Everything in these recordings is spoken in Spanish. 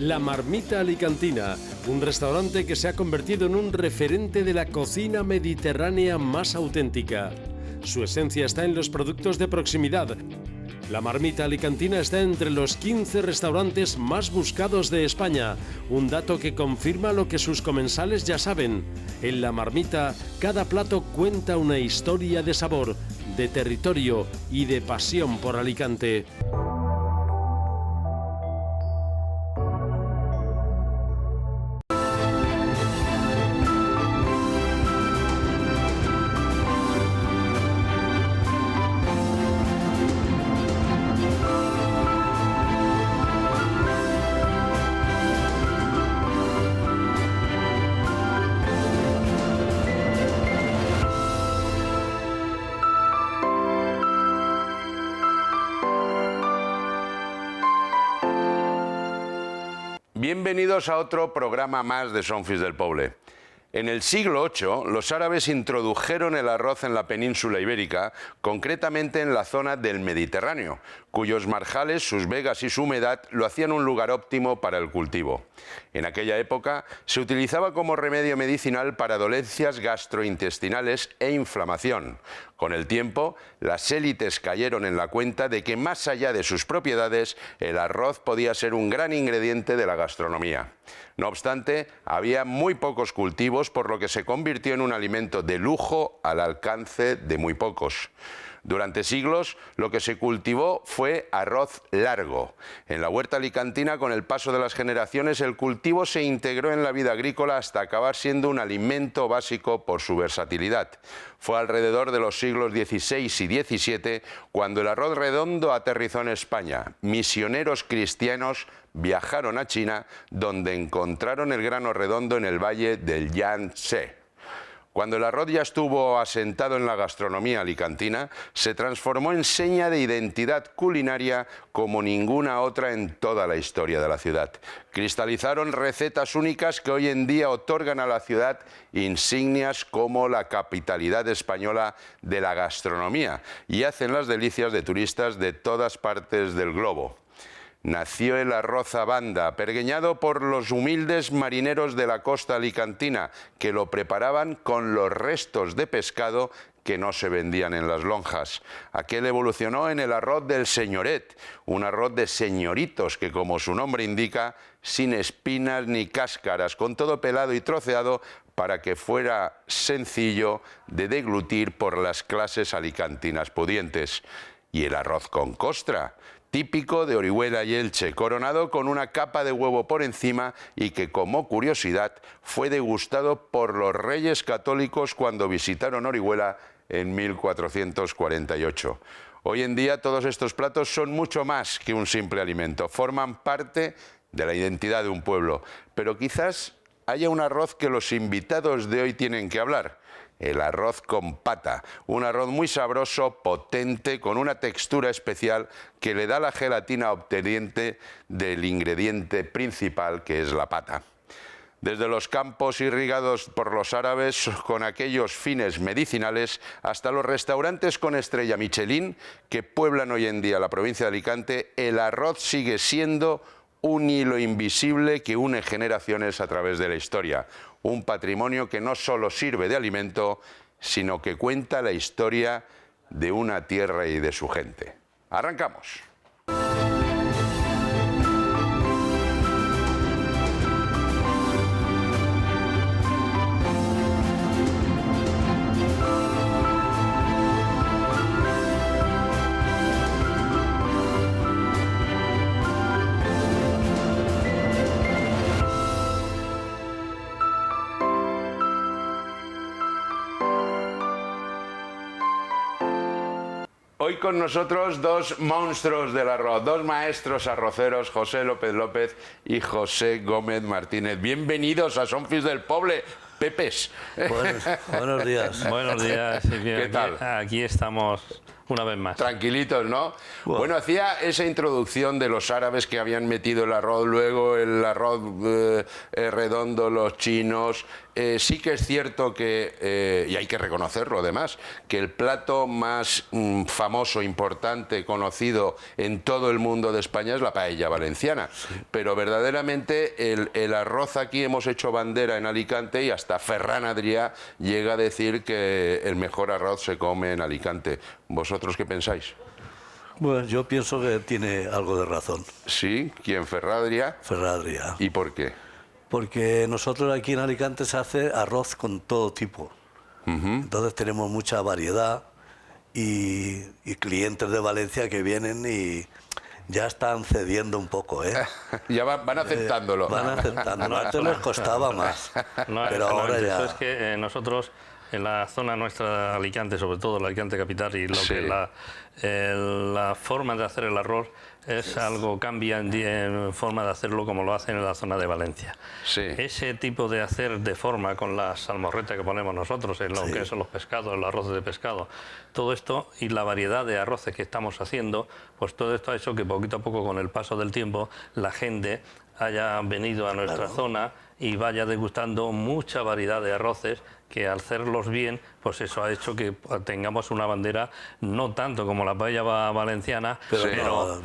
La Marmita Alicantina, un restaurante que se ha convertido en un referente de la cocina mediterránea más auténtica. Su esencia está en los productos de proximidad. La Marmita Alicantina está entre los 15 restaurantes más buscados de España, un dato que confirma lo que sus comensales ya saben. En La Marmita, cada plato cuenta una historia de sabor, de territorio y de pasión por Alicante. Bienvenidos a otro programa más de Son Fills del Poble. En el siglo VIII, los árabes introdujeron el arroz en la península ibérica, concretamente en la zona del Mediterráneo, cuyos marjales, sus vegas y su humedad lo hacían un lugar óptimo para el cultivo. En aquella época se utilizaba como remedio medicinal para dolencias gastrointestinales e inflamación. Con el tiempo, las élites cayeron en la cuenta de que más allá de sus propiedades, el arroz podía ser un gran ingrediente de la gastronomía. No obstante, había muy pocos cultivos, por lo que se convirtió en un alimento de lujo al alcance de muy pocos. Durante siglos, lo que se cultivó fue arroz largo. En la huerta alicantina, con el paso de las generaciones, el cultivo se integró en la vida agrícola hasta acabar siendo un alimento básico por su versatilidad. Fue alrededor de los siglos XVI y XVII cuando el arroz redondo aterrizó en España. Misioneros cristianos viajaron a China, donde encontraron el grano redondo en el valle del Yangtze. Cuando el arroz ya estuvo asentado en la gastronomía alicantina, se transformó en seña de identidad culinaria como ninguna otra en toda la historia de la ciudad. Cristalizaron recetas únicas que hoy en día otorgan a la ciudad insignias como la capitalidad española de la gastronomía y hacen las delicias de turistas de todas partes del globo. Nació el arroz a banda, pergeñado por los humildes marineros de la costa alicantina, que lo preparaban con los restos de pescado que no se vendían en las lonjas. Aquel evolucionó en el arroz del señoret, un arroz de señoritos que, como su nombre indica, sin espinas ni cáscaras, con todo pelado y troceado para que fuera sencillo de deglutir por las clases alicantinas pudientes. Y el arroz con costra, típico de Orihuela y Elche, coronado con una capa de huevo por encima y que, como curiosidad, fue degustado por los reyes católicos cuando visitaron Orihuela en 1448. Hoy en día todos estos platos son mucho más que un simple alimento, forman parte de la identidad de un pueblo, pero quizás haya un arroz que los invitados de hoy tienen que hablar. El arroz con pata, un arroz muy sabroso, potente, con una textura especial que le da la gelatina obteniente del ingrediente principal, que es la pata. Desde los campos irrigados por los árabes con aquellos fines medicinales hasta los restaurantes con estrella Michelin que pueblan hoy en día la provincia de Alicante, el arroz sigue siendo un hilo invisible que une generaciones a través de la historia. Un patrimonio que no solo sirve de alimento, sino que cuenta la historia de una tierra y de su gente. ¡Arrancamos! Hoy con nosotros dos monstruos del arroz, dos maestros arroceros, José López López y José Gómez Martínez. Bienvenidos a Son Fills del Poble, Pepes. Buenos días. Buenos días. ¿Qué tal? Aquí estamos una vez más. Tranquilitos, ¿no? Bueno, hacía esa introducción de los árabes que habían metido el arroz, luego el arroz redondo, los chinos. Sí que es cierto que, y hay que reconocerlo además, que el plato más famoso, importante, conocido en todo el mundo de España es la paella valenciana. Sí. Pero verdaderamente el arroz aquí hemos hecho bandera en Alicante y hasta Ferran Adrià llega a decir que el mejor arroz se come en Alicante. ¿Vosotros qué pensáis? Bueno, yo pienso que tiene algo de razón. ¿Sí? ¿Quién? ¿Ferran Adrià? Ferran Adrià. ¿Y por qué? Porque nosotros aquí en Alicante se hace arroz con todo tipo. Entonces tenemos mucha variedad y clientes de Valencia que vienen y ya están cediendo un poco, ¿eh? Ya van aceptándolo. Van aceptándolo. Antes les costaba más, pero ahora ya... Eso es que nosotros, en la zona nuestra de Alicante, sobre todo la Alicante capital, y lo que la forma de hacer el arroz es algo, cambia en forma de hacerlo como lo hacen en la zona de Valencia. Sí. Ese tipo de hacer de forma con la salmorreta que ponemos nosotros en lo que son los pescados, el arroz de pescado, todo esto y la variedad de arroces que estamos haciendo, pues todo esto ha hecho que poquito a poco, con el paso del tiempo, la gente haya venido a nuestra zona y vaya degustando mucha variedad de arroces que al hacerlos bien, pues eso ha hecho que tengamos una bandera no tanto como la paella valenciana, pero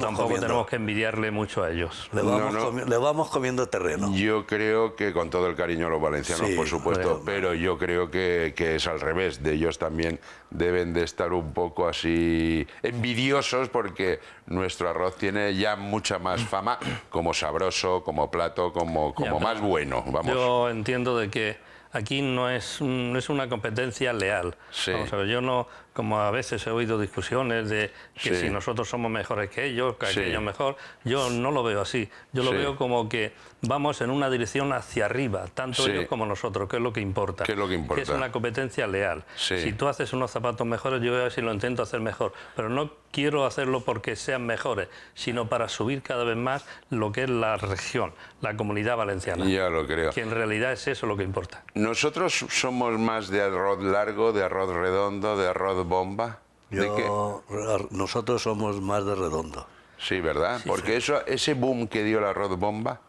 tampoco tenemos que envidiarle mucho a ellos. Le vamos comiendo terreno. Yo creo que con todo el cariño a los valencianos, por supuesto, pero yo creo que es al revés. De ellos también deben de estar un poco así envidiosos porque nuestro arroz tiene ya mucha más fama como sabroso, como plato, como más bueno. Vamos. Yo entiendo de que aquí no es una competencia leal. Sí. Vamos a ver, yo no, como a veces he oído discusiones de que si nosotros somos mejores que ellos, que aquellos mejor, yo no lo veo así. Yo lo veo como que vamos en una dirección hacia arriba, tanto ellos como nosotros, que es lo que importa. ¿Qué es lo que importa? Que es una competencia leal. Si tú haces unos zapatos mejores, yo voy a ver si lo intento hacer mejor, pero no quiero hacerlo porque sean mejores, sino para subir cada vez más lo que es la región, la comunidad valenciana. Ya lo creo. Que en realidad es eso lo que importa. ¿Nosotros somos más de arroz largo, de arroz redondo, de arroz bomba? Nosotros somos más de redondo. Sí, ¿verdad? Porque ese boom que dio el arroz bomba...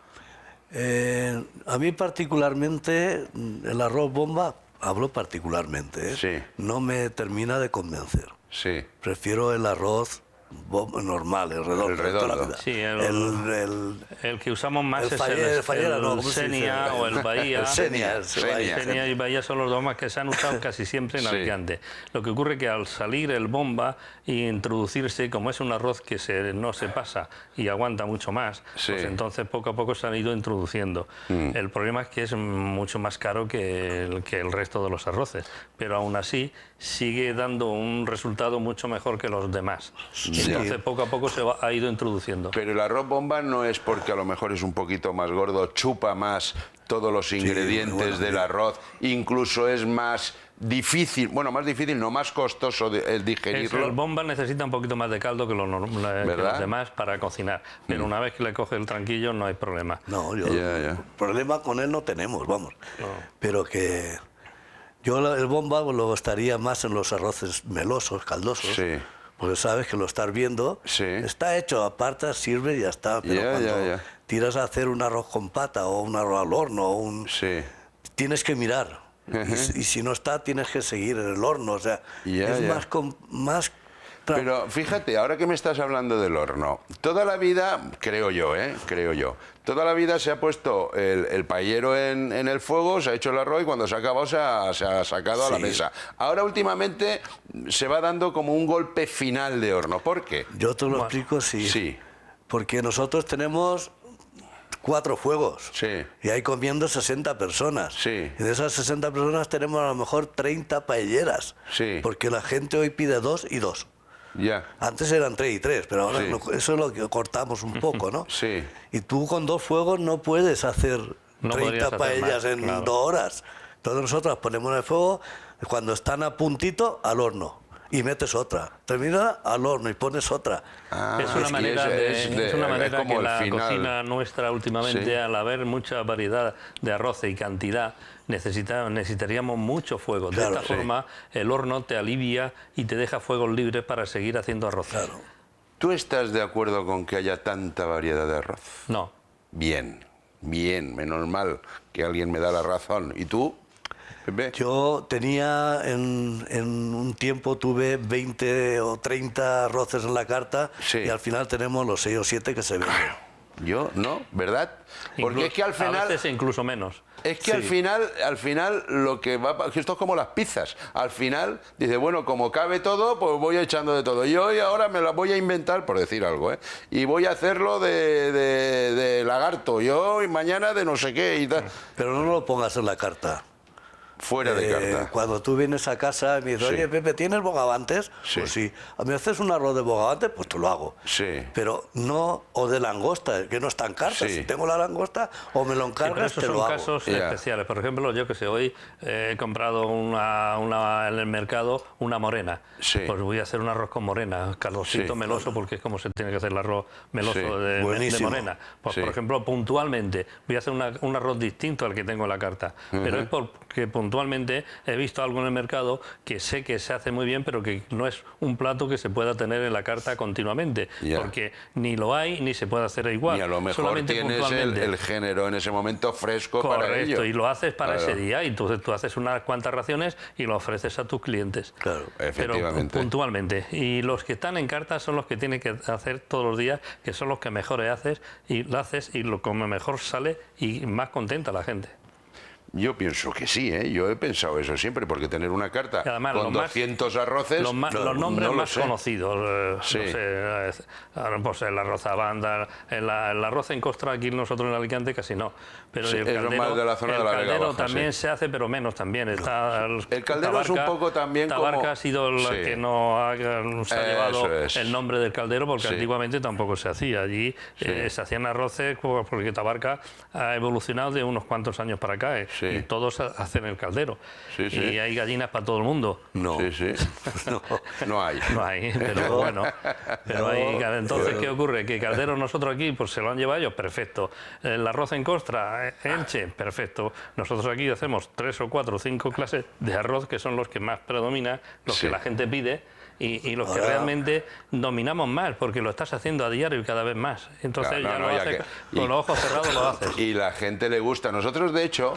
a mí particularmente, el arroz bomba, hablo particularmente, no me termina de convencer. Sí. Prefiero el arroz normal, el redondo. El redondo. Sí, el que usamos más es el Senia o el Bahía. El Senia. Senia y Bahía son los dos más que se han usado casi siempre en Alicante. Lo que ocurre es que al salir el bomba y introducirse, como es un arroz que no se pasa y aguanta mucho más, pues entonces poco a poco se han ido introduciendo. El problema es que es mucho más caro que el resto de los arroces, pero aún así sigue dando un resultado mucho mejor que los demás. Entonces poco a poco ha ido introduciendo. Pero el arroz bomba no es porque a lo mejor es un poquito más gordo, chupa más todos los ingredientes del arroz, incluso es más difícil, bueno, más difícil, no más costoso digerirlo. El bomba necesita un poquito más de caldo que los demás para cocinar, pero una vez que le coge el tranquillo no hay problema. No, problema con él no tenemos, vamos. No. Pero que yo el bomba lo gastaría más en los arroces melosos, caldosos. Sí. Porque sabes que lo estás viendo, está hecho, apartas, sirve y ya está. Pero cuando tiras a hacer un arroz con pata o un arroz al horno, tienes que mirar. Y si no está, tienes que seguir en el horno. O sea, es más... Pero fíjate, ahora que me estás hablando del horno, toda la vida, creo yo, toda la vida se ha puesto el paellero en el fuego, se ha hecho el arroz y cuando se ha acabado se ha sacado a la mesa. Ahora últimamente se va dando como un golpe final de horno. ¿Por qué? Yo te lo explico, porque nosotros tenemos 4 fuegos y hay comiendo 60 personas. Y de esas 60 personas tenemos a lo mejor 30 paelleras, porque la gente hoy pide 2 y 2. Antes eran 3 y 3, pero ahora eso es lo que cortamos un poco, ¿no? Y tú con 2 fuegos no puedes hacer 30 paellas en 2 horas. Entonces nosotros ponemos el fuego, cuando están a puntito, al horno. y metes otra. Termina al horno y pones otra. Es una manera, es una manera que la cocina nuestra últimamente, al haber mucha variedad de arroz y cantidad, necesitaríamos mucho fuego. De esta forma, el horno te alivia y te deja fuegos libres para seguir haciendo arroz. Claro. ¿Tú estás de acuerdo con que haya tanta variedad de arroz? No. Bien, menos mal que alguien me da la razón. ¿Y tú, Pepe? Yo tenía, en un tiempo tuve 20 o 30 arroces en la carta y al final tenemos los 6 o 7 que se venden. Yo no, ¿verdad? Porque es que al final... A veces incluso menos. Es que al final lo que va... Esto es como las pizzas. Al final dice, bueno, como cabe todo, pues voy echando de todo. Y hoy ahora me la voy a inventar, por decir algo, ¿eh? Y voy a hacerlo de lagarto. Yo y mañana de no sé qué y tal. Pero no lo pongas en la carta. Fuera de carta. Cuando tú vienes a casa y me dices, oye, Pepe, ¿tienes bogavantes? Sí. Pues sí. ¿Me haces un arroz de bogavantes? Pues te lo hago. Sí. Pero no, o de langosta, que no está en carta. Sí. Si tengo la langosta, o me lo encargas, te lo hago. Esos son casos especiales. Por ejemplo, yo que sé, hoy he comprado en el mercado una morena. Sí. Pues voy a hacer un arroz con morena, caldosito meloso, porque es como se tiene que hacer el arroz meloso de morena. Pues, por ejemplo, puntualmente, voy a hacer un arroz distinto al que tengo en la carta. Pero es porque puntualmente he visto algo en el mercado que sé que se hace muy bien, pero que no es un plato que se pueda tener en la carta continuamente, porque ni lo hay ni se puede hacer igual. Y a lo mejor tienes el género en ese momento fresco. Correcto, para ello. Y lo haces para ese día, y entonces tú haces unas cuantas raciones y lo ofreces a tus clientes. Claro, pero puntualmente. Y los que están en carta son los que tienen que hacer todos los días, que son los que mejor haces y lo haces y lo como mejor sale y más contenta la gente. Yo pienso que sí, ¿eh? Yo he pensado eso siempre, porque tener una carta además, con 200 arroces... Los nombres más conocidos, sí. No sé, pues el arroz a banda, el arroz en costra aquí nosotros en Alicante casi no. Pero el caldero, más de la zona de la Vega caldero Baja, también se hace, pero menos también. Está el caldero Tabarca, es un poco también Tabarca como... ha sido la que nos ha llevado el nombre del caldero, porque antiguamente tampoco se hacía. Allí se hacían arroces, porque Tabarca ha evolucionado de unos cuantos años para acá. Y todos hacen el caldero. Y hay gallinas para todo el mundo. No. No hay. No hay, pero bueno. Pero entonces, ¿qué ocurre? Que caldero nosotros aquí pues se lo han llevado ellos, perfecto. El arroz en costra, Elche, perfecto. Nosotros aquí hacemos 3 o 4 o 5 clases de arroz, que son los que más predominan, los que la gente pide. Y los que realmente dominamos más, porque lo estás haciendo a diario y cada vez más. Entonces lo haces con los ojos cerrados, lo haces. Y la gente le gusta. Nosotros, de hecho,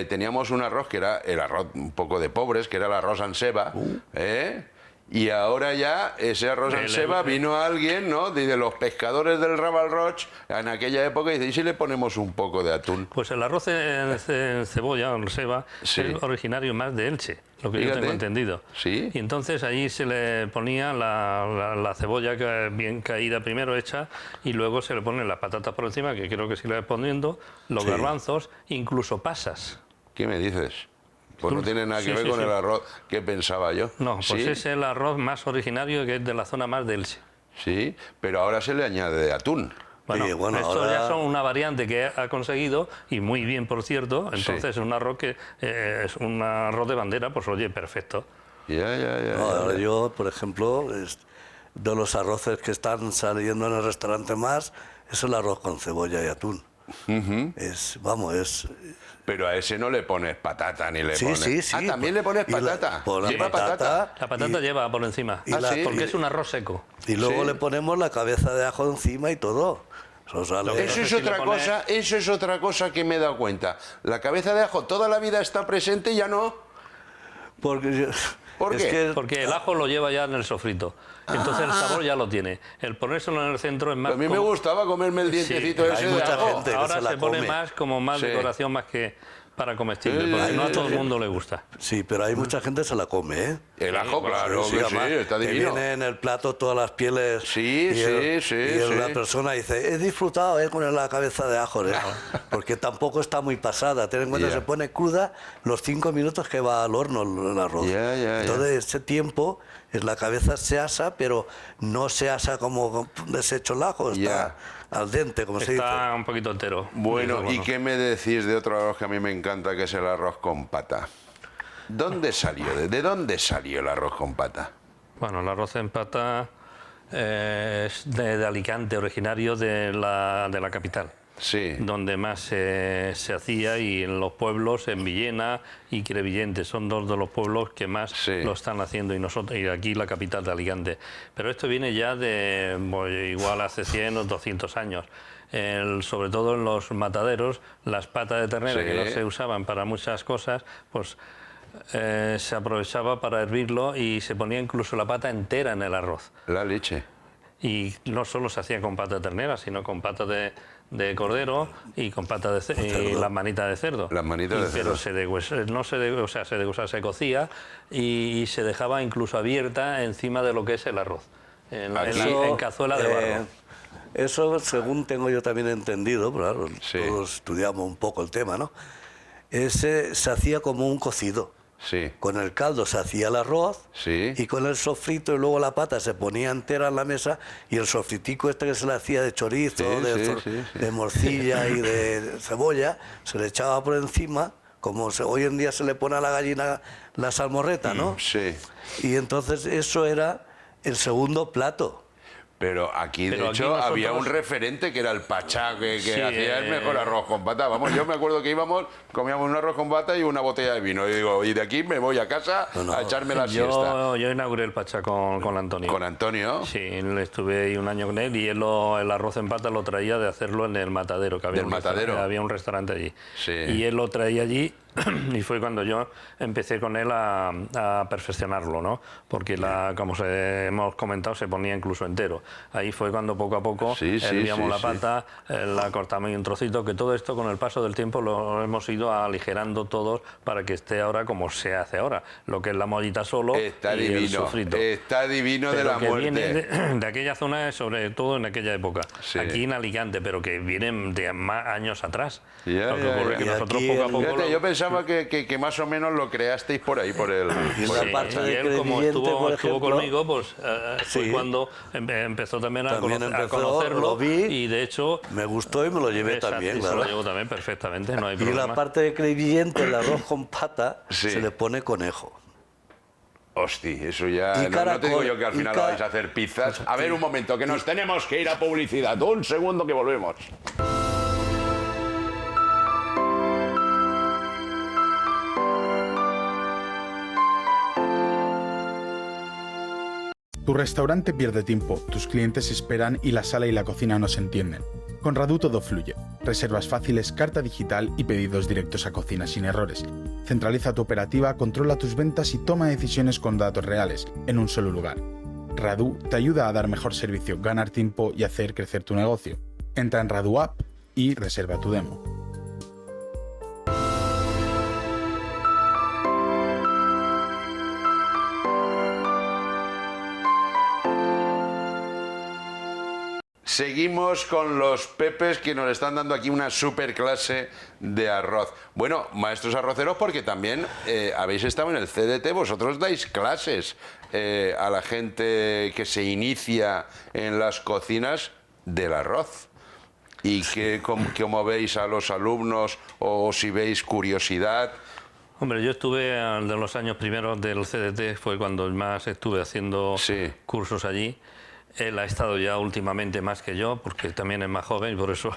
teníamos un arroz que era el arroz un poco de pobres, que era el arroz anseba, y ahora ya ese arroz anseba vino alguien, ¿no? De los pescadores del Raval Roig en aquella época, y dice, ¿y si le ponemos un poco de atún? Pues el arroz en cebolla o en ceba es originario más de Elche, lo que yo tengo entendido. Sí. Y entonces allí se le ponía la cebolla bien caída primero hecha, y luego se le ponen las patatas por encima, que creo que sí le voy poniendo, los garbanzos, incluso pasas. ¿Qué me dices? Pues no tiene nada que ver con el arroz que pensaba yo. No, pues es el arroz más originario, que es de la zona más de Elche. Sí, pero ahora se le añade atún. Bueno, esto ya son una variante que ha conseguido, y muy bien, por cierto. Entonces es un arroz que es un arroz de bandera, pues oye, perfecto. Ahora yo, por ejemplo, de los arroces que están saliendo en el restaurante más, es el arroz con cebolla y atún. Pero a ese no le pones patata ni le pones... Sí. Ah, ¿también le pones patata? ¿Lleva patata? La patata lleva por encima, porque es un arroz seco. Y luego le ponemos la cabeza de ajo encima y todo. Eso es otra cosa que me he dado cuenta. La cabeza de ajo toda la vida está presente y ya no. ¿Por qué? Porque el ajo lo lleva ya en el sofrito. Entonces el sabor ya lo tiene. El ponérselo en el centro es más... A mí me gustaba comerme el dientecito ese de ajo. Ahora se pone más como más decoración, más que para comestible, porque no a todo el mundo le gusta. Sí, pero hay mucha gente que se la come, ¿eh? El ajo, claro, está divino. Viene en el plato todas las pieles. Sí. La persona dice, he disfrutado con la cabeza de ajo, porque tampoco está muy pasada. Ten en cuenta que se pone cruda los 5 minutos que va al horno el arroz. Entonces, ese tiempo, la cabeza se asa, pero no se asa como deshecho el ajo, está al dente, como se dice. Está un poquito entero. Bueno, ¿y qué me decís de otro arroz que a mí me encanta, que es el arroz con pata? ¿Dónde salió? ¿De dónde salió el arroz con pata? Bueno, el arroz en pata es de Alicante, originario de la capital. Sí. Donde más se hacía, y en los pueblos, en Villena y Crevillente, son dos de los pueblos que más lo están haciendo, y aquí la capital de Alicante. Pero esto viene ya de igual hace 100 o 200 años. Sobre todo en los mataderos, las patas de ternera que no se usaban para muchas cosas, pues se aprovechaba para hervirlo y se ponía incluso la pata entera en el arroz. La leche. Y no solo se hacía con pata de ternera, sino con pata de cordero y con pata y las manitas de cerdo. Las manitas de cerdo. Pero se cocía y se dejaba incluso abierta encima de lo que es el arroz, en cazuela de barro. Eso, según tengo yo también entendido, claro, todos estudiamos un poco el tema, ¿no? Se hacía como un cocido. Sí. Con el caldo se hacía el arroz, y con el sofrito, y luego la pata se ponía entera en la mesa, y el sofritico este que se le hacía de chorizo, de morcilla y de cebolla, se le echaba por encima, como hoy en día se le pone a la gallina la salmorreta, ¿no? Sí. Y entonces eso era el segundo plato. Pero aquí, de hecho, había un referente que era el Pachá, que hacía el mejor arroz con pata. Vamos, yo me acuerdo que íbamos, comíamos un arroz con pata y una botella de vino. Y digo, y de aquí me voy a casa a echarme la siesta. Yo inauguré el Pachá con Antonio. ¿Con Antonio? Sí, estuve ahí un año con él, y él el arroz en pata lo traía de hacerlo en el Matadero, que había había un restaurante allí. Sí. Y él lo traía allí. Y fue cuando yo empecé con él a perfeccionarlo, ¿no? Porque, como hemos comentado, se ponía incluso entero. Ahí fue cuando poco a poco hervíamos la pata, la cortamos en un trocito, que todo esto con el paso del tiempo lo hemos ido aligerando todos para que esté ahora como se hace ahora, lo que es la mollita solo y el sofrito. Está divino. Pero de la muerte. Viene de aquella zona, sobre todo en aquella época, aquí en Alicante, pero que vienen de más años atrás. Lo que ocurre es que nosotros poco a poco... Yo pensaba que más o menos lo creasteis por ahí, por el... Y él, como estuvo conmigo, pues fue cuando empezó también a conocerlo, lo vi, y de hecho... Me gustó y me lo llevé también, claro. Se lo llevo también perfectamente, no hay problema. Y la parte de Crevillente, el arroz con pata, se le pone conejo. Hostia, eso ya... No te digo yo que al final vais a hacer pizzas. A ver, un momento, que nos tenemos que ir a publicidad. Un segundo que volvemos. Tu restaurante pierde tiempo, tus clientes esperan y la sala y la cocina no se entienden. Con Radu todo fluye. Reservas fáciles, carta digital y pedidos directos a cocina sin errores. Centraliza tu operativa, controla tus ventas y toma decisiones con datos reales, en un solo lugar. Radu te ayuda a dar mejor servicio, ganar tiempo y hacer crecer tu negocio. Entra en Radu App y reserva tu demo. Seguimos con los pepes, que nos están dando aquí una super clase de arroz. Bueno, maestros arroceros, porque también habéis estado en el CDT, vosotros dais clases a la gente que se inicia en las cocinas del arroz. ¿Y cómo veis a los alumnos, o si veis curiosidad? Hombre, yo estuve de los años primeros del CDT, fue cuando más estuve haciendo cursos allí. Él ha estado ya últimamente más que yo, porque también es más joven y por eso...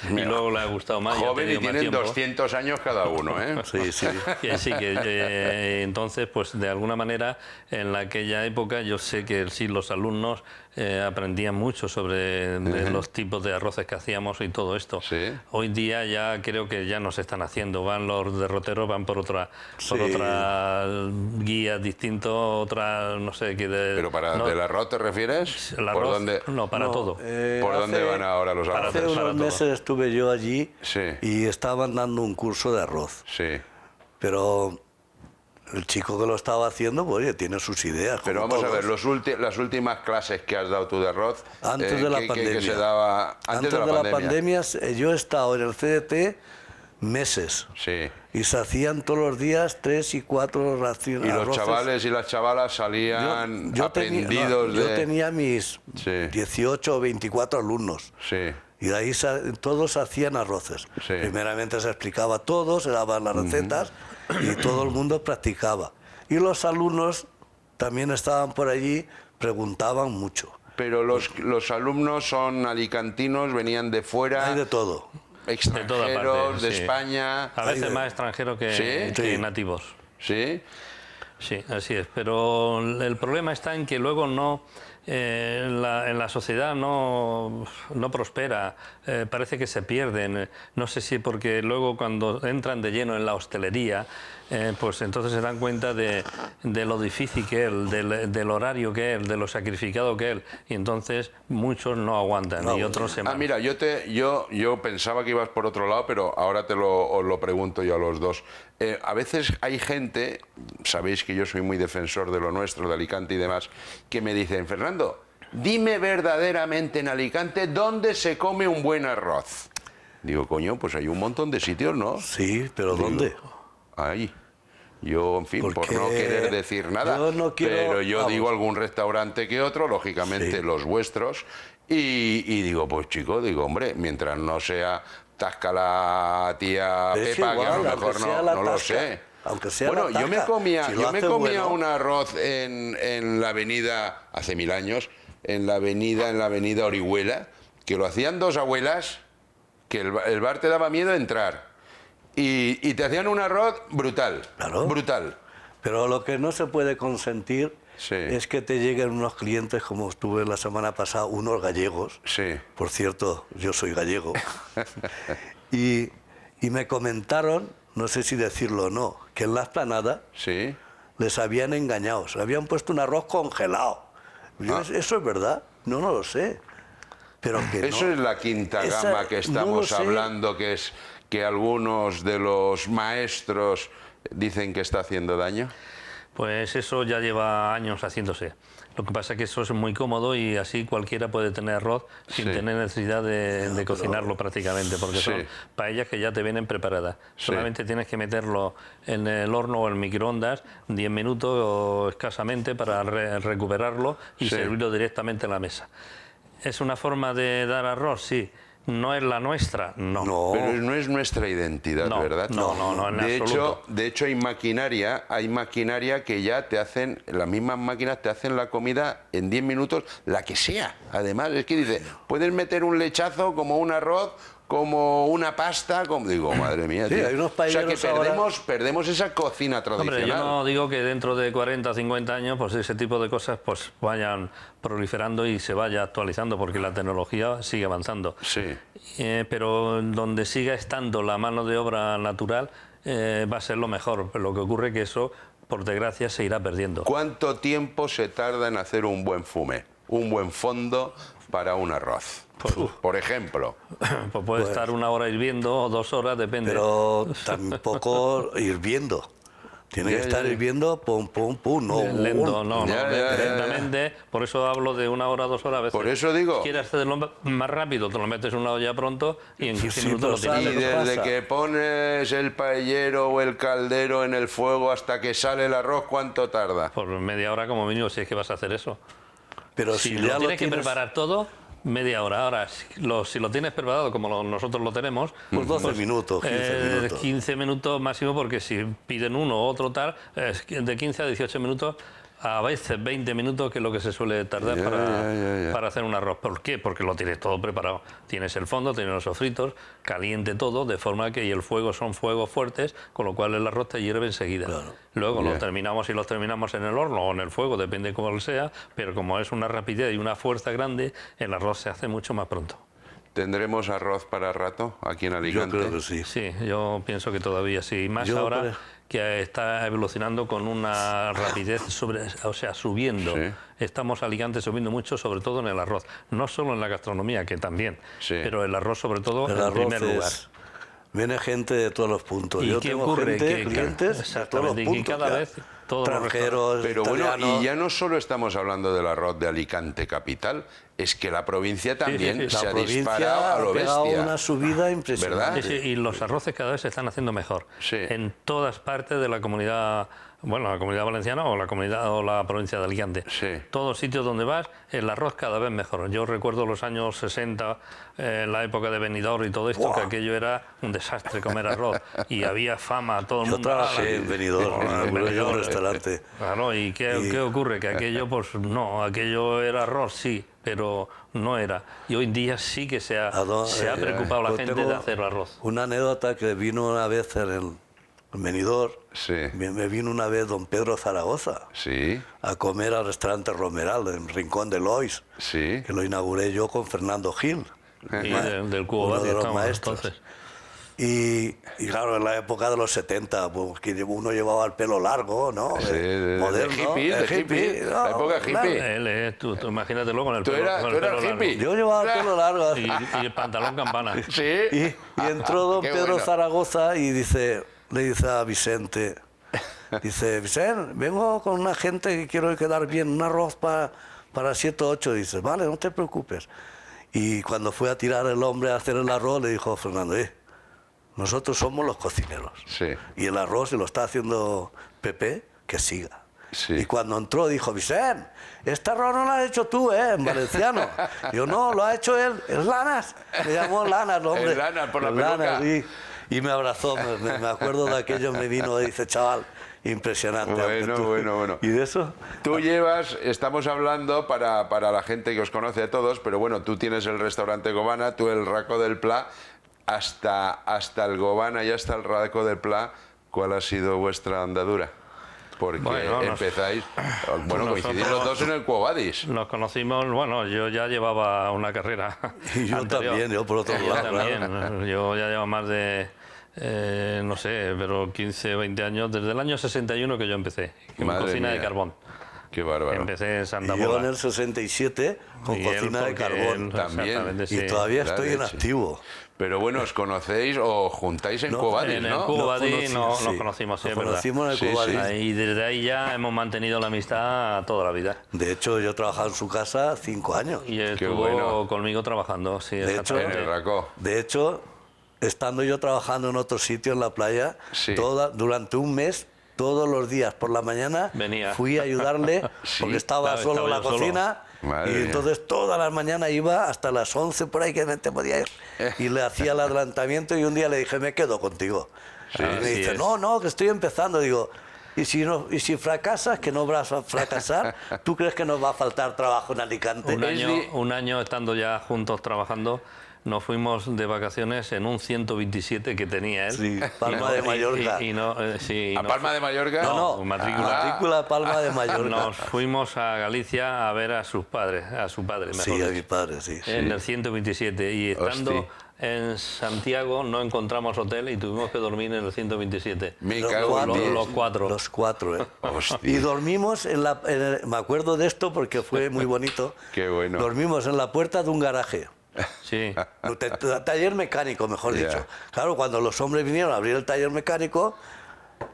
y luego le ha gustado más. Joven y tienen 200 años cada uno, ¿eh? Sí. Entonces, pues de alguna manera, en aquella época yo sé que sí, los alumnos aprendían mucho sobre los tipos de arroces que hacíamos y todo esto. Hoy día ya creo que ya no se están haciendo, van los derroteros, van por otra guía distinto, otra, no sé qué... ¿Pero del arroz te refieres? ¿El arroz? ¿Por dónde? No, para todo. ¿Por dónde van ahora los arroces? Hace unos meses estuve yo allí y estaban dando un curso de arroz. Pero el chico que lo estaba haciendo, pues, oye, tiene sus ideas. Pero vamos a ver, las últimas clases que has dado tú de arroz... Antes de la pandemia. Que se daba antes de la pandemia, yo he estado en el CDT meses. Y se hacían todos los días 3 y 4 raciones. Y los chavales y las chavalas salían aprendidos Yo tenía mis 18 o 24 alumnos. Y de ahí todos hacían arroces. Primeramente se explicaba todo, se daban las recetas y todo el mundo practicaba. Y los alumnos también estaban por allí, preguntaban mucho. Pero los alumnos son alicantinos, venían de fuera. Hay de todo. Extranjeros, de toda parte, de sí. España. A veces más extranjeros que nativos. ¿Sí? Sí, así es. Pero el problema está en que luego no... en la sociedad no prospera, parece que se pierden. No sé si porque luego cuando entran de lleno en la hostelería, pues entonces se dan cuenta de lo difícil que es, del horario que es, de lo sacrificado que es, y entonces muchos no aguantan y otros se van. Mira, yo pensaba que ibas por otro lado, pero ahora os lo pregunto yo a los dos. A veces hay gente, sabéis que yo soy muy defensor de lo nuestro, de Alicante y demás, que me dicen, Fernando, dime verdaderamente en Alicante dónde se come un buen arroz. Digo, coño, pues hay un montón de sitios, ¿no? Sí, pero ¿dónde? Ahí. Yo, en fin, por no querer decir nada, yo no quiero, pero yo digo algún restaurante que otro, lógicamente los vuestros, y digo, pues chico, digo, hombre, mientras no sea Tasca la tía Pepa, igual, que a lo mejor no lo sé. Aunque sea bueno, yo me comía bueno. un arroz en la avenida, hace 1000 años, en la avenida Orihuela, que lo hacían dos abuelas, que el bar te daba miedo entrar. Y te hacían un arroz brutal, claro. Brutal. Pero lo que no se puede consentir es que te lleguen unos clientes, como estuve la semana pasada, unos gallegos. Sí. Por cierto, yo soy gallego. y me comentaron, no sé si decirlo o no, que en la Esplanada les habían engañado, se habían puesto un arroz congelado. ¿Eso es verdad? No lo sé. Pero que eso es la quinta gama que estamos hablando, que es que algunos de los maestros dicen que está haciendo daño. Pues eso ya lleva años haciéndose. Lo que pasa es que eso es muy cómodo y así cualquiera puede tener arroz sin tener necesidad de cocinarlo prácticamente, porque son paellas que ya te vienen preparadas. Solamente tienes que meterlo en el horno o el microondas 10 minutos o escasamente para recuperarlo y servirlo directamente en la mesa. ¿Es una forma de dar arroz? Sí. ¿No es la nuestra? No. Pero no es nuestra identidad, ¿verdad? No, en absoluto. De hecho hay maquinaria que ya te hacen, las mismas máquinas te hacen la comida en 10 minutos, la que sea. Además, es que dice, puedes meter un lechazo como un arroz, como una pasta, como digo, madre mía, tío. Hay unos o sea que perdemos esa cocina tradicional. Hombre, yo no digo que dentro de 40 o 50 años pues ese tipo de cosas pues vayan proliferando y se vaya actualizando, porque la tecnología sigue avanzando. Pero donde siga estando la mano de obra natural va a ser lo mejor. Pero lo que ocurre es que eso, por desgracia, se irá perdiendo. ¿Cuánto tiempo se tarda en hacer un buen fume, un buen fondo para un arroz? Por ejemplo. Pues puede estar 1 hora hirviendo o 2 horas, depende. Pero tampoco hirviendo. Tiene que estar hirviendo, pum, pum, pum, no. Lento, lentamente. Por eso hablo de 1 hora, 2 horas a veces. Por eso digo. Si quieres hacerlo más rápido, te lo metes en una olla pronto y en 15 minutos lo tienes. Y desde que pones el paellero o el caldero en el fuego hasta que sale el arroz, ¿cuánto tarda? Por media hora como mínimo, si es que vas a hacer eso. Pero si lo tienes que preparar todo, media hora. Ahora, si lo tienes preparado como nosotros lo tenemos... Pues 12 minutos, 15 minutos. 15 minutos máximo, porque si piden uno u otro tal, de 15 a 18 minutos, a veces 20 minutos, que es lo que se suele tardar para hacer un arroz. ¿Por qué? Porque lo tienes todo preparado. Tienes el fondo, tienes los sofritos, caliente todo, de forma que y el fuego son fuegos fuertes, con lo cual el arroz te hierve enseguida. Luego los terminamos en el horno o en el fuego, depende cómo sea, pero como es una rapidez y una fuerza grande, el arroz se hace mucho más pronto. ¿Tendremos arroz para rato aquí en Alicante? Yo creo que sí. Sí, yo pienso que todavía sí. Más ahora que está evolucionando con una rapidez subiendo. Estamos Alicante subiendo mucho, sobre todo en el arroz. No solo en la gastronomía, que también, pero el arroz sobre todo en primer lugar. Viene gente de todos los puntos. ¿Y yo qué tengo ocurre? Clientes de todos los puntos. Y cada vez todos extranjeros, pero italianos. Bueno, y ya no solo estamos hablando del arroz de Alicante capital, es que la provincia también se ha disparado a lo bestia. Una subida impresionante. Y los arroces cada vez se están haciendo mejor. En todas partes de la comunidad bueno, la Comunidad Valenciana o la provincia de Alicante. Sí. Todos sitios donde vas, el arroz cada vez mejor. Yo recuerdo los años 60, la época de Benidorm y todo esto, que aquello era un desastre comer arroz. Y había fama, todo el mundo... Yo trabajé en Benidorm, en un restaurante. Claro, ¿y qué ocurre? Que aquello, pues no, aquello era arroz, sí, pero no era. Y hoy en día sí que se ha preocupado la gente de hacer arroz. Una anécdota que vino una vez en Benidorm, me vino una vez don Pedro Zaragoza a comer al restaurante Romeral en Rincón de Lois, que lo inauguré yo con Fernando Gil, y del Cubo uno Badi, de los maestros. Entonces. Y claro, en la época de los 70, pues, que uno llevaba el pelo largo, ¿no? Moderno. De hippie, la época hippie. Tú imagínatelo con el ¿Tú pelo, eras hippie? Yo llevaba el pelo largo. Y el pantalón campana. Sí. Y entró don Pedro Zaragoza y le dice a Vicente, Vicente, vengo con una gente que quiero quedar bien, un arroz para 7 o 8. Dice, vale, no te preocupes. Y cuando fue a tirar el hombre a hacer el arroz, le dijo Fernando, nosotros somos los cocineros. Y el arroz, si lo está haciendo Pepe, que siga. Y cuando entró dijo, Vicente, este arroz no lo has hecho tú, en valenciano. Yo, no, lo ha hecho él, es Lanas. Me llamó Lanas, el hombre. El Lanas, por la peluca. Y me abrazó, me acuerdo de aquello, me vino y dice, chaval, impresionante. Bueno. ¿Y de eso? Tú estamos hablando para la gente que os conoce a todos, pero bueno, tú tienes el restaurante Gobana, tú el Raco del Pla, hasta el Gobana y hasta el Raco del Pla, ¿cuál ha sido vuestra andadura? Porque empezáis... coincidís los dos en el Quo Vadis. Nos conocimos, yo ya llevaba una carrera. Y yo anterior. También, yo por otro lado. También, yo ya llevo más de... no sé, pero 15, 20 años, desde el año 61 que yo empecé, en cocina de carbón. Qué bárbaro. Empecé en Santa Pola. Yo en el 67 con cocina de carbón. También. Y todavía estoy en activo. Pero bueno, ¿os conocéis o juntáis en Quo Vadis, ¿no? En el Quo Vadis nos conocimos, sí, es verdad. Conocimos en el Quo Vadis. Y desde ahí ya hemos mantenido la amistad toda la vida. De hecho, yo he trabajado en su casa 5 años. Y estuvo conmigo trabajando, sí, exactamente. En el Raco. De hecho, estando yo trabajando en otro sitio en la playa, durante un mes, todos los días por la mañana, fui a ayudarle, porque estaba solo en la cocina. Y entonces todas las mañanas iba hasta las 11 por ahí que te podía ir y le hacía el adelantamiento y un día le dije, me quedo contigo. Y me dice, no, que estoy empezando. Digo, y si fracasas, que no vas a fracasar, ¿tú crees que nos va a faltar trabajo en Alicante? Un año estando ya juntos trabajando, nos fuimos de vacaciones en un 127 que tenía él. Sí, Palma de Mallorca. ¿A Palma de Mallorca? No, matrícula Palma de Mallorca. Nos fuimos a Galicia a ver a sus padres, a su padre, mejor dicho. A mi padre, sí. En el 127. Y estando en Santiago no encontramos hotel y tuvimos que dormir en el 127. Los cuatro. Los cuatro, Y dormimos me acuerdo de esto porque fue muy bonito. Qué bueno. Dormimos en la puerta de un garaje. Sí. Taller mecánico, mejor dicho. Claro, cuando los hombres vinieron a abrir el taller mecánico,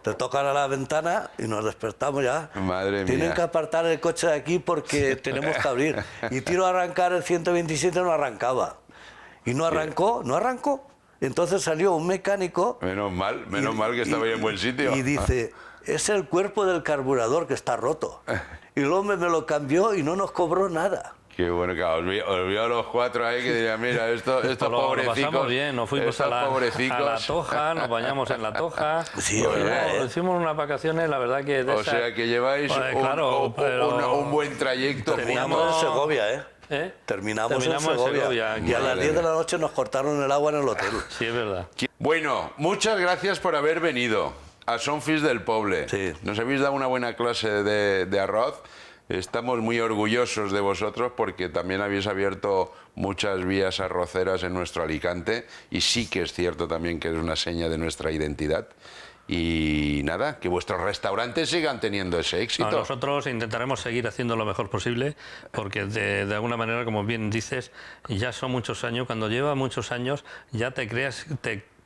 te tocan a la ventana y nos despertamos ya. Madre mía. Tienen que apartar el coche de aquí porque tenemos que abrir. Y tiro a arrancar el 127, no arrancaba. Y no arrancó. Entonces salió un mecánico. Menos mal que estaba ahí en buen sitio. Y dice, es el cuerpo del carburador que está roto. Y el hombre me lo cambió y no nos cobró nada. Qué bueno, que os vio a los cuatro ahí que dirían, mira, estos pobrecicos... Lo pasamos bien, nos fuimos a la Toja, nos bañamos en la Toja. Sí, hicimos unas vacaciones, la verdad que... O sea, que lleváis un buen trayecto. Terminamos en Segovia, Terminamos en Segovia. Y a las 10 de la noche nos cortaron el agua en el hotel. Sí, es verdad. Bueno, muchas gracias por haber venido a Son Fills del Poble. Sí. Nos habéis dado una buena clase de arroz. Estamos muy orgullosos de vosotros porque también habéis abierto muchas vías arroceras en nuestro Alicante y sí que es cierto también que es una seña de nuestra identidad. Y nada, que vuestros restaurantes sigan teniendo ese éxito. Nosotros intentaremos seguir haciendo lo mejor posible porque de alguna manera, como bien dices, ya son muchos años. Cuando lleva muchos años ya te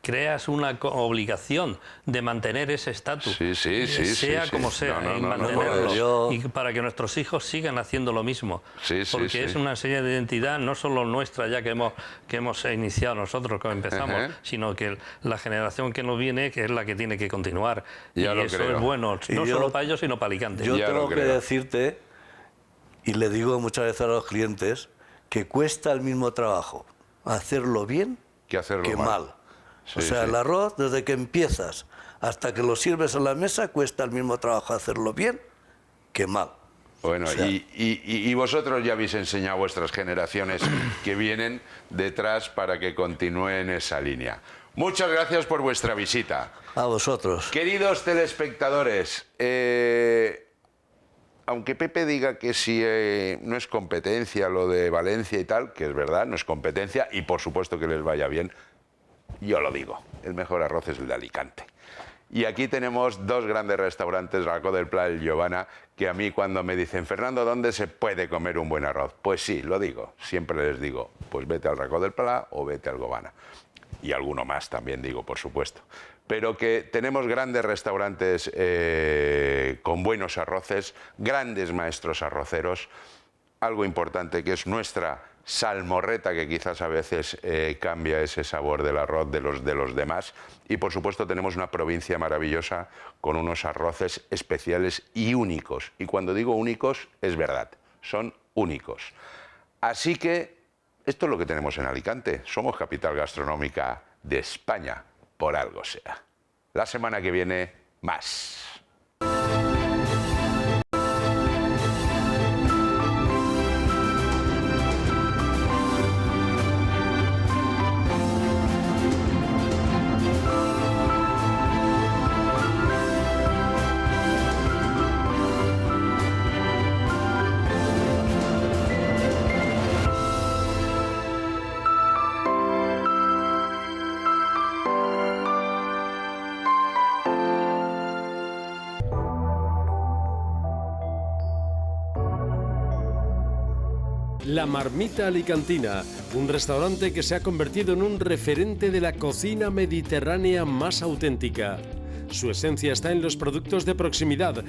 creas una obligación de mantener ese estatus, sea como sea, y mantenerlo, y para que nuestros hijos sigan haciendo lo mismo, porque es una seña de identidad no solo nuestra ya que hemos iniciado nosotros, que empezamos, sino que la generación que nos viene, que es la que tiene que continuar, y eso es bueno, no solo para ellos, sino para Alicante. Yo tengo que decirte, y le digo muchas veces a los clientes, que cuesta el mismo trabajo hacerlo bien que mal. O sea, el arroz, desde que empiezas hasta que lo sirves en la mesa, cuesta el mismo trabajo hacerlo bien que mal. Bueno, o sea, y vosotros ya habéis enseñado a vuestras generaciones que vienen detrás para que continúen esa línea. Muchas gracias por vuestra visita. A vosotros. Queridos telespectadores, aunque Pepe diga que si no es competencia lo de Valencia y tal, que es verdad, no es competencia, y por supuesto que les vaya bien, yo lo digo, el mejor arroz es el de Alicante. Y aquí tenemos dos grandes restaurantes, Racó del Pla y el Giovanna, que a mí cuando me dicen, Fernando, ¿dónde se puede comer un buen arroz? Pues sí, lo digo, siempre les digo, pues vete al Racó del Pla o vete al Giovanna. Y alguno más también digo, por supuesto. Pero que tenemos grandes restaurantes con buenos arroces, grandes maestros arroceros, algo importante que es nuestra salmorreta, que quizás a veces cambia ese sabor del arroz de los demás, y por supuesto tenemos una provincia maravillosa con unos arroces especiales y únicos, y cuando digo únicos es verdad, son únicos. Así que esto es lo que tenemos en Alicante, somos capital gastronómica de España, por algo sea. La semana que viene, más. La Marmita Alicantina, un restaurante que se ha convertido en un referente de la cocina mediterránea más auténtica. Su esencia está en los productos de proximidad.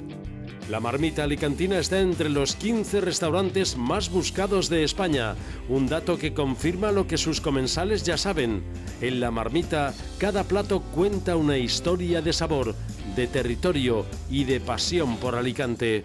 La Marmita Alicantina está entre los 15 restaurantes más buscados de España, un dato que confirma lo que sus comensales ya saben. En La Marmita, cada plato cuenta una historia de sabor, de territorio y de pasión por Alicante.